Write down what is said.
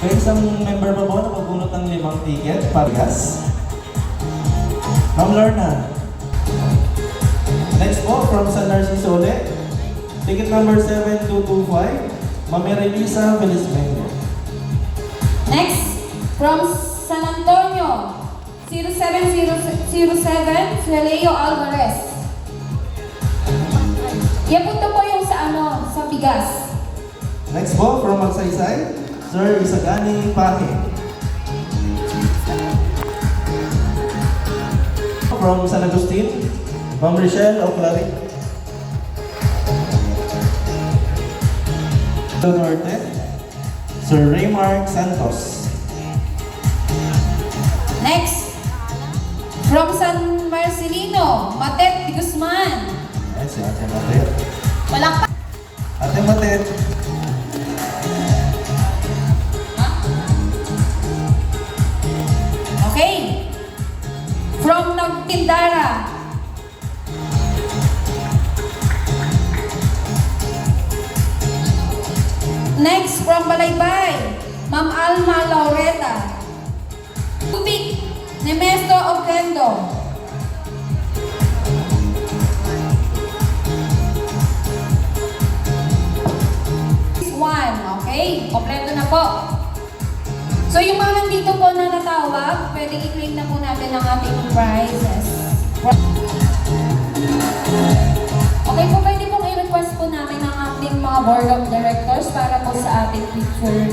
May isang member pa po na magbunot ng 5 ticket, parehas. Ma'am Lorna. Next po, from San Narciso ulit. Ticket number 7225, Ma'am Elisa Felizmente. Next, from San Antonio, 07007, Leo Alvarez. Yan po po yung sa bigas. Next po, from Magsaysay, Sir Isagani Pahe. From San Agustin, Ma'am Richelle Oclaric. Norte, Sir Raymark Santos. Next, from San Marcelino, Matet de Guzman. Ay, si Ate Matet. Palakpak. Ate Matet. Okay. From Nagtindara. Next, from Balaybay, Ma'am Alma Laureta. Tubig, Nemesto Oquendo. One, okay? Kompleto na po. So yung mga nandito po na natawag, pwede i-claim na po natin ang ating prizes. Okay po, pwede pong i-request po namin ang ating mga board of directors para po sa ating picture.